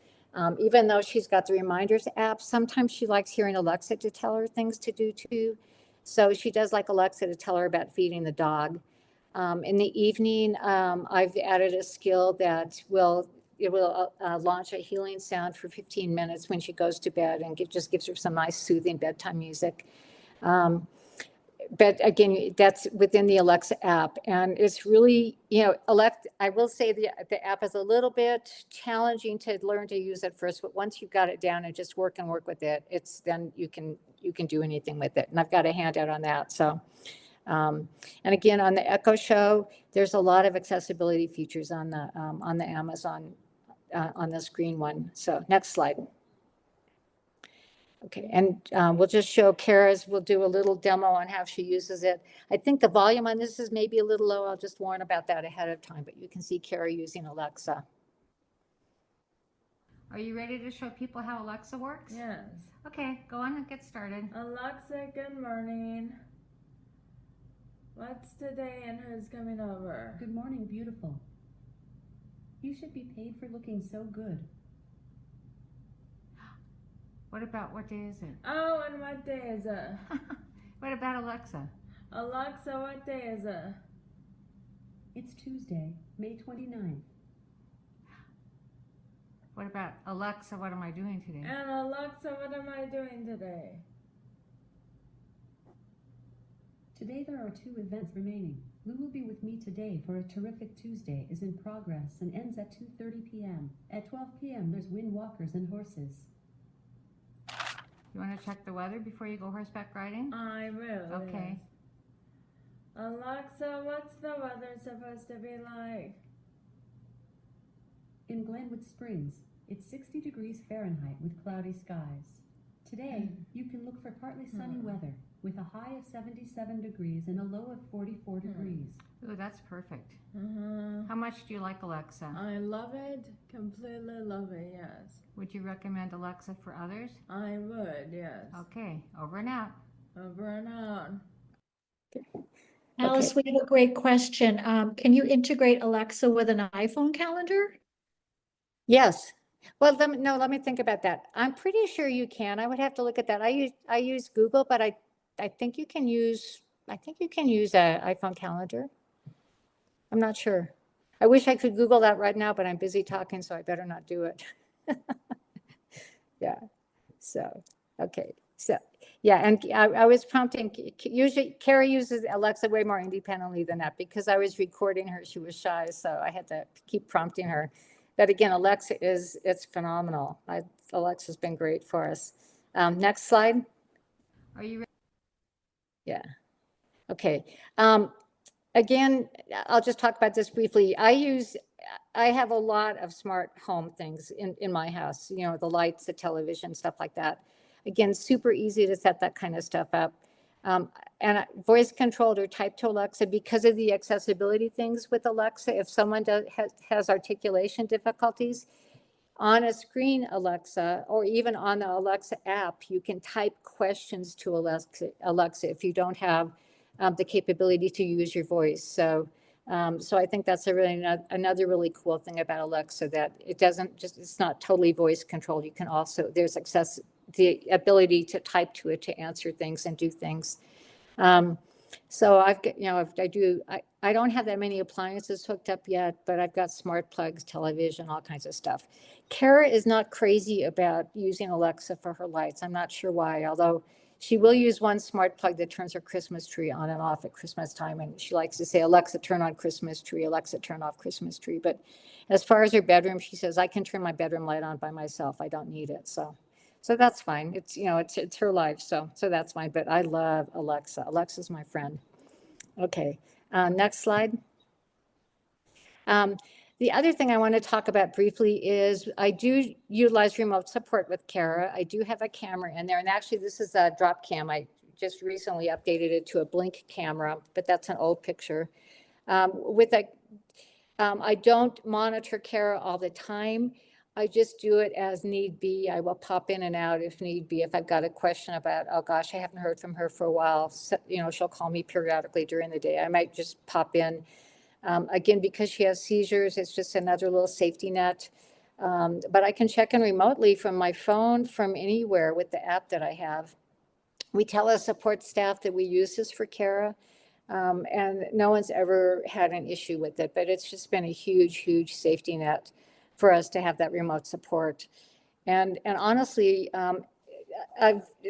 Even though she's got the reminders app, sometimes she likes hearing Alexa to tell her things to do too. So she does like Alexa to tell her about feeding the dog. In the evening, I've added a skill that will launch a healing sound for 15 minutes when she goes to bed, and it just gives her some nice soothing bedtime music. But again, that's within the Alexa app, and it's really, I will say the app is a little bit challenging to learn to use at first, but once you've got it down and just work with it, then you can do anything with it. And I've got a handout on that. So, and again, on the Echo Show, there's a lot of accessibility features on the Amazon, on this green one. So next slide. Okay, and we'll just show Kara's, we'll do a little demo on how she uses it. I think the volume on this is maybe a little low. I'll just warn about that ahead of time, but you can see Kara using Alexa. Are you ready to show people how Alexa works? Yes. Okay, go on and get started. Alexa, good morning. What's today and who's coming over? Good morning, beautiful. You should be paid for looking so good. What day is it? Oh, and what day is it? What about Alexa? Alexa, what day is it? It's Tuesday, May 29th. What about Alexa, what am I doing today? And Alexa, what am I doing today? Today there are 2 events remaining. Lou will be with me today for a terrific Tuesday is in progress and ends at 2:30 p.m. At 12 p.m. there's wind walkers and horses. You want to check the weather before you go horseback riding? I will. Okay. Yes. Alexa, what's the weather supposed to be like? In Glenwood Springs, it's 60 degrees Fahrenheit with cloudy skies. Today, you can look for partly sunny weather with a high of 77 degrees and a low of 44 degrees. Ooh, that's perfect. Mm-hmm. How much do you like Alexa? I love it. Completely love it, yes. Would you recommend Alexa for others? I would, yes. Okay, over and out. Over and out. Alice, we have a great question. Can you integrate Alexa with an iPhone calendar? Yes. Well, let me think about that. I'm pretty sure you can. I would have to look at that. I use Google, but I think you can use an iPhone calendar. I'm not sure. I wish I could Google that right now, but I'm busy talking, so I better not do it. Yeah. So, okay. So, yeah. And I was prompting, usually Kara uses Alexa way more independently than that because I was recording her. She was shy, so I had to keep prompting her. But again, Alexa it's phenomenal. Alexa's been great for us. Next slide. Are you ready? Yeah. Okay. Again, I'll just talk about this briefly. I have a lot of smart home things in my house, the lights, the television, stuff like that. Again, super easy to set that kind of stuff up. And voice controlled or type to Alexa because of the accessibility things with Alexa. If someone has articulation difficulties, on a screen Alexa, or even on the Alexa app, you can type questions to Alexa if you don't have the capability to use your voice. So I think that's another really cool thing about Alexa, that it's not totally voice controlled. You can also, there's the ability to type to it to answer things and do things. So I've got, I don't have that many appliances hooked up yet, but I've got smart plugs, television, all kinds of stuff. Kara is not crazy about using Alexa for her lights. I'm not sure why, although She will use one smart plug that turns her Christmas tree on and off at Christmas time. And she likes to say, Alexa, turn on Christmas tree, Alexa, turn off Christmas tree. But as far as her bedroom, she says, I can turn my bedroom light on by myself. I don't need it. So that's fine. It's, it's her life. So that's fine. But I love Alexa. Alexa's my friend. Okay, next slide. The other thing I want to talk about briefly is I do utilize remote support with Kara. I do have a camera in there, and actually this is a drop cam. I just recently updated it to a blink camera, but that's an old picture. I don't monitor Kara all the time. I just do it as need be. I will pop in and out if need be. If I've got a question about, oh gosh, I haven't heard from her for a while. So, she'll call me periodically during the day. I might just pop in. Again, because she has seizures, it's just another little safety net. But I can check in remotely from my phone, from anywhere with the app that I have. We tell our support staff that we use this for Kara, and no one's ever had an issue with it, but it's just been a huge, huge safety net for us to have that remote support. And honestly,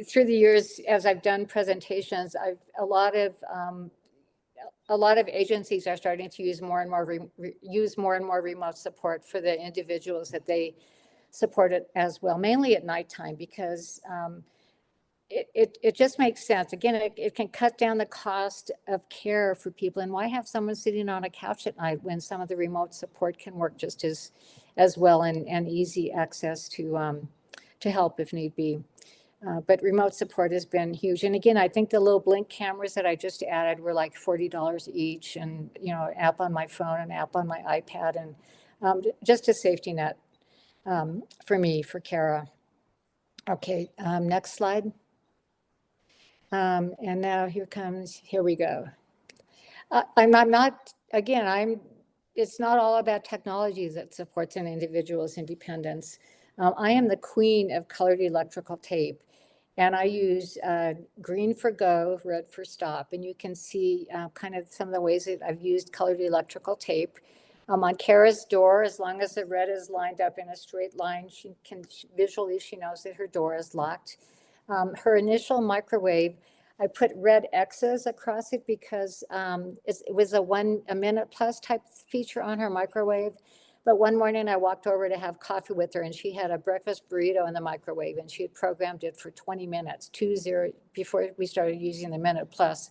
through the years, as I've done presentations, a lot of agencies are starting to use more and more remote support for the individuals that they support it as well, mainly at nighttime, because it just makes sense. Again, it can cut down the cost of care for people. And why have someone sitting on a couch at night when some of the remote support can work just as well, and easy access to help if need be. But remote support has been huge. And again, I think the little blink cameras that I just added were like $40 each, and app on my phone, and app on my iPad, and just a safety net for me, for Kara. Okay, next slide. And now here we go. It's not all about technology that supports an individual's independence. I am the queen of colored electrical tape, and I use green for go, red for stop. And you can see kind of some of the ways that I've used colored electrical tape. On Kara's door, as long as the red is lined up in a straight line, she knows that her door is locked. Her initial microwave, I put red X's across it because it was a minute plus type feature on her microwave. But one morning I walked over to have coffee with her, and she had a breakfast burrito in the microwave, and she had programmed it for 20 minutes, before we started using the minute plus.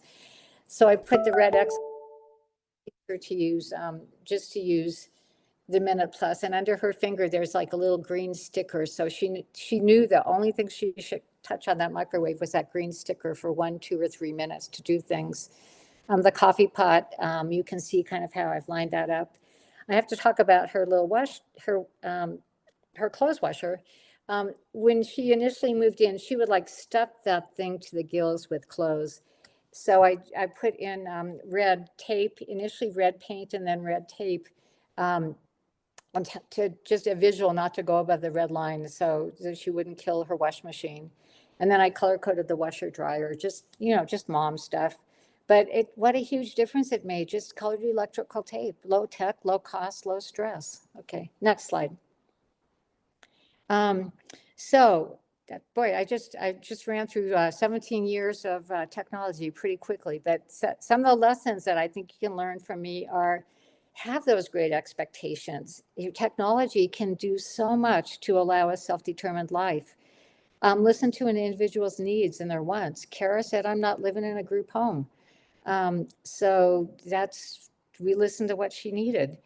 So I put the red X to use, just to use the minute plus. And under her finger, there's like a little green sticker. So she knew the only thing she should touch on that microwave was that green sticker for 1, 2, or 3 minutes to do things. The coffee pot, you can see kind of how I've lined that up. I have to talk about her little her clothes washer. When she initially moved in, she would like stuff that thing to the gills with clothes. So I put in red tape, initially red paint and then red tape, to just a visual, not to go above the red line, so that she wouldn't kill her wash machine. And then I color coded the washer dryer, just mom stuff. But what a huge difference it made, just colored electrical tape, low tech, low cost, low stress. Okay, next slide. I just ran through 17 years of technology pretty quickly, but some of the lessons that I think you can learn from me are, have those great expectations. Your technology can do so much to allow a self-determined life. Listen to an individual's needs and their wants. Kara said, I'm not living in a group home. So we listened to what she needed.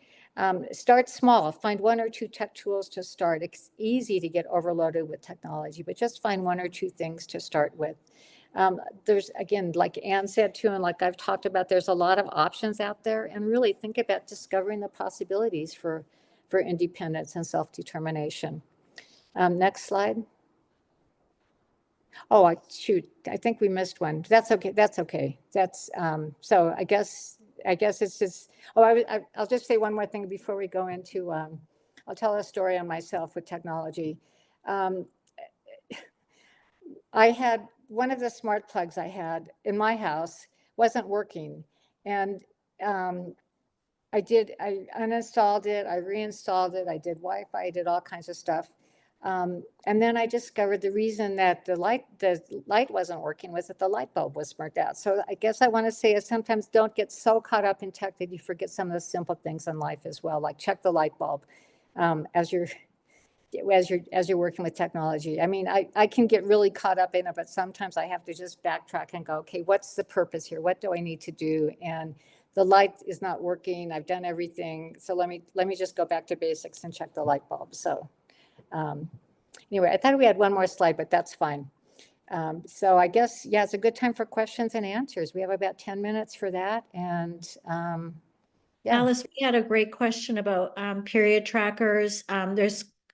Start small, find 1 or 2 tech tools to start. It's easy to get overloaded with technology, but just find 1 or 2 things to start with. There's, again, like Anne said too, and like I've talked about, there's a lot of options out there, and really think about discovering the possibilities for independence and self-determination. Next slide. Oh, I think we missed one. That's okay. So I guess it's just, I'll just say one more thing before we go into, I'll tell a story on myself with technology. I had one of the smart plugs I had in my house wasn't working. And I uninstalled it, I reinstalled it, I did Wi-Fi, I did all kinds of stuff. And then I discovered the reason that the light wasn't working was that the light bulb was burnt out. So I guess I want to say is sometimes don't get so caught up in tech that you forget some of the simple things in life as well, like check the light bulb as you're working with technology. I mean, I can get really caught up in it, but sometimes I have to just backtrack and go, okay, what's the purpose here? What do I need to do? And the light is not working. I've done everything. So let me just go back to basics and check the light bulb. So anyway, I thought we had one more slide, but that's fine. So I guess, yeah, it's a good time for questions and answers. We have about 10 minutes for that. And yeah. Alice, we had a great question about period trackers.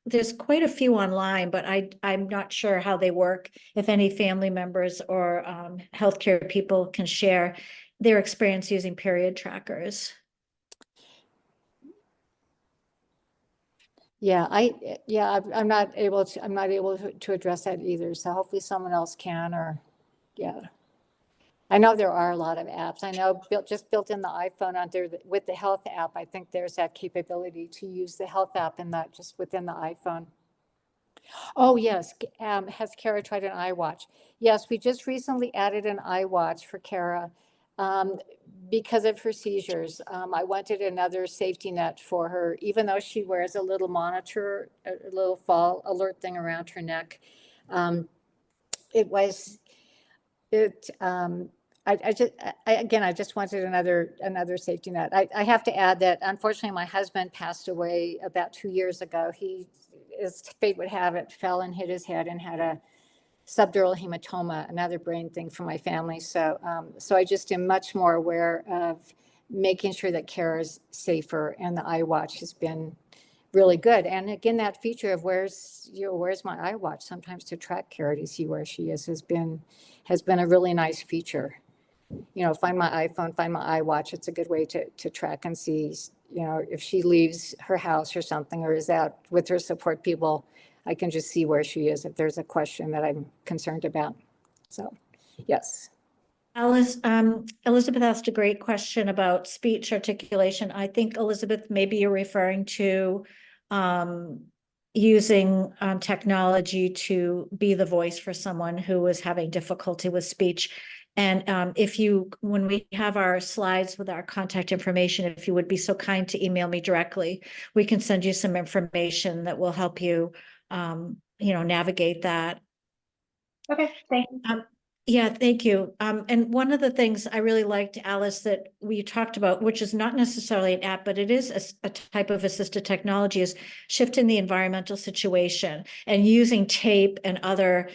There's quite a few online, but I'm not sure how they work. If any family members or healthcare people can share their experience using period trackers. Yeah, I'm not able to address that either. So hopefully someone else can, or yeah. I know there are a lot of apps. I know built in the iPhone with the health app. I think there's that capability to use the health app and not just within the iPhone. Oh yes, has Kara tried an iWatch? Yes, we just recently added an iWatch for Kara because of her seizures. I wanted another safety net for her, even though she wears a little monitor, a little fall alert thing around her neck. I just wanted another safety net. I have to add that unfortunately my husband passed away about 2 years ago. He, as fate would have it, fell and hit his head and had a subdural hematoma, another brain thing for my family. So I just am much more aware of making sure that Kara's safer, and the iWatch has been really good. And again, that feature of where's my iWatch, sometimes to track Kara to see where she is, has been a really nice feature. Find my iPhone, find my iWatch. It's a good way to track and see, if she leaves her house or something, or is out with her support people, I can just see where she is if there's a question that I'm concerned about. So, yes. Alice, Elizabeth asked a great question about speech articulation. I think, Elizabeth, maybe you're referring to using technology to be the voice for someone who is having difficulty with speech. And when we have our slides with our contact information, if you would be so kind to email me directly, we can send you some information that will help you, navigate that. Okay, thank you. Yeah, thank you. And one of the things I really liked, Alice, that we talked about, which is not necessarily an app, but it is a type of assistive technology, is shifting the environmental situation and using tape and other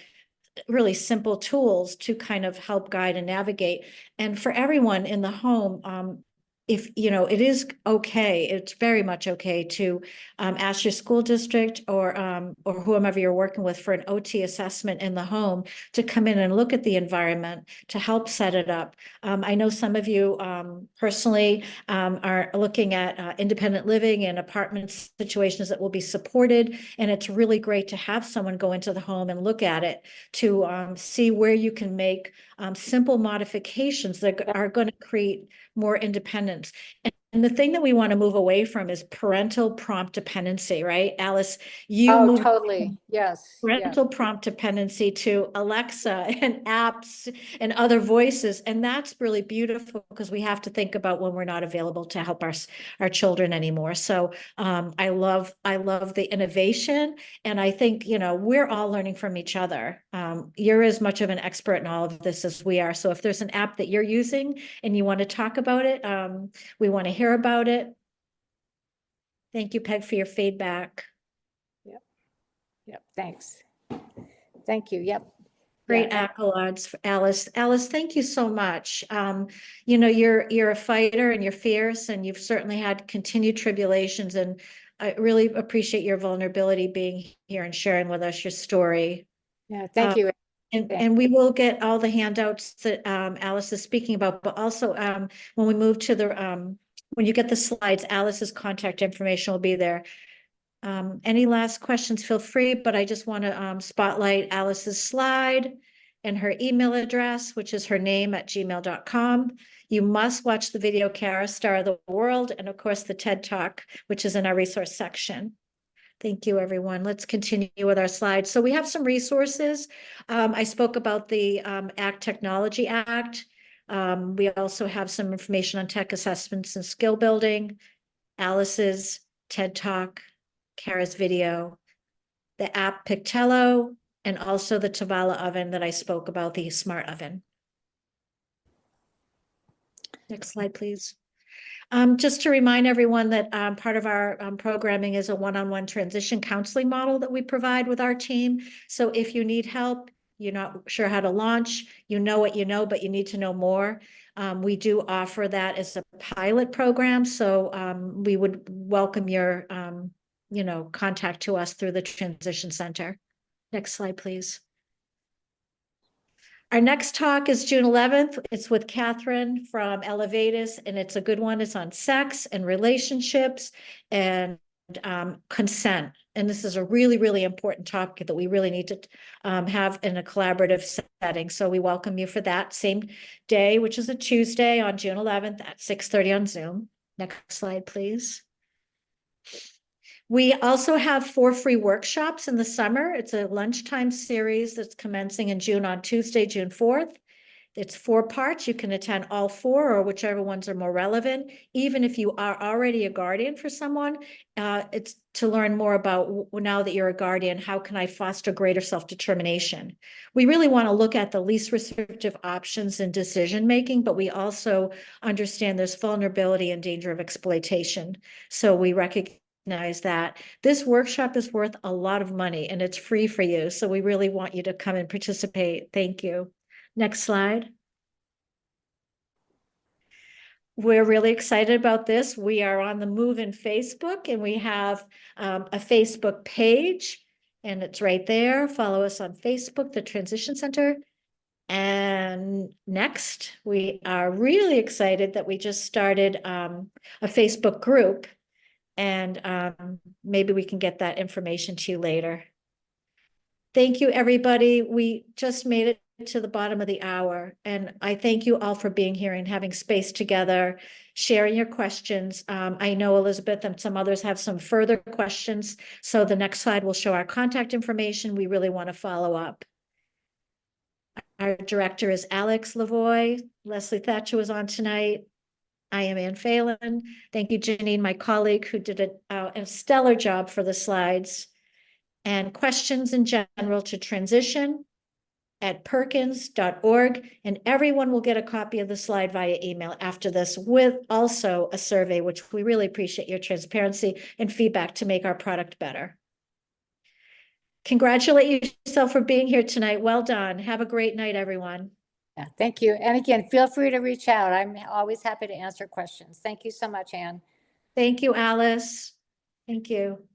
really simple tools to kind of help guide and navigate. And for everyone in the home, if it is okay, it's very much okay to ask your school district or whomever you're working with for an OT assessment in the home to come in and look at the environment to help set it up. I know some of you personally are looking at independent living and apartment situations that will be supported, and it's really great to have someone go into the home and look at it to see where you can make simple modifications that are going to create more independence. And the thing that we want to move away from is parental prompt dependency, right? Alice, you moved Totally. Yes. parental prompt dependency to Alexa and apps and other voices. And that's really beautiful because we have to think about when we're not available to help our children anymore. So I love the innovation. And I think, we're all learning from each other. You're as much of an expert in all of this as we are. So if there's an app that you're using and you want to talk about it, we want to hear about it. Thank you, Peg, for your feedback. Yep. Thanks. Thank you. Yep. Great accolades for Alice. Alice, thank you so much. You're a fighter and you're fierce, and you've certainly had continued tribulations, and I really appreciate your vulnerability being here and sharing with us your story. Yeah. Thank you. And we will get all the handouts that Alice is speaking about, but also when we move to when you get the slides, Alice's contact information will be there. Any last questions, feel free, but I just want to spotlight Alice's slide and her email address, which is her name @gmail.com. You must watch the video Kara, Star of the World, and of course the TED Talk, which is in our resource section. Thank you, everyone. Let's continue with our slides. So we have some resources. I spoke about the ACT Technology Act. We also have some information on tech assessments and skill building, Alice's TED Talk, Kara's video, the app Pictello, and also the Tavala oven that I spoke about, the smart oven. Next slide, please. Just to remind everyone that part of our programming is a one-on-one transition counseling model that we provide with our team. So if you need help, you're not sure how to launch, you know what you know, but you need to know more. We do offer that as a pilot program. So we would welcome your, contact to us through the Transition Center. Next slide, please. Our next talk is June 11th. It's with Catherine from Elevatus, and it's a good one. It's on sex and relationships and consent. And this is a really, really important topic that we really need to have in a collaborative setting. So we welcome you for that same day, which is a Tuesday on June 11th at 6:30 on Zoom. Next slide, please. We also have 4 free workshops in the summer. It's a lunchtime series that's commencing in June on Tuesday, June 4th. It's 4 parts. You can attend all 4 or whichever ones are more relevant. Even if you are already a guardian for someone, it's to learn more about now that you're a guardian, how can I foster greater self-determination? We really want to look at the least restrictive options in decision-making, but we also understand there's vulnerability and danger of exploitation. So we recognize that this workshop is worth a lot of money and it's free for you. So we really want you to come and participate. Thank you. Next slide. We're really excited about this. We are on the move in Facebook and we have a Facebook page and it's right there. Follow us on Facebook, the Transition Center. And next, we are really excited that we just started a Facebook group. And maybe we can get that information to you later. Thank you, everybody. We just made it to the bottom of the hour. And I thank you all for being here and having space together, sharing your questions. I know Elizabeth and some others have some further questions. So the next slide will show our contact information. We really want to follow up. Our director is Alex Lavoie. Leslie Thatcher was on tonight. I am Ann Phelan. Thank you, Janine, my colleague, who did a stellar job for the slides. And questions in general to transition@perkins.org. And everyone will get a copy of the slide via email after this, with also a survey, which we really appreciate your transparency and feedback to make our product better. Congratulate yourself for being here tonight. Well done. Have a great night, everyone. Yeah, thank you. And again, feel free to reach out. I'm always happy to answer questions. Thank you so much, Anne. Thank you, Alice. Thank you.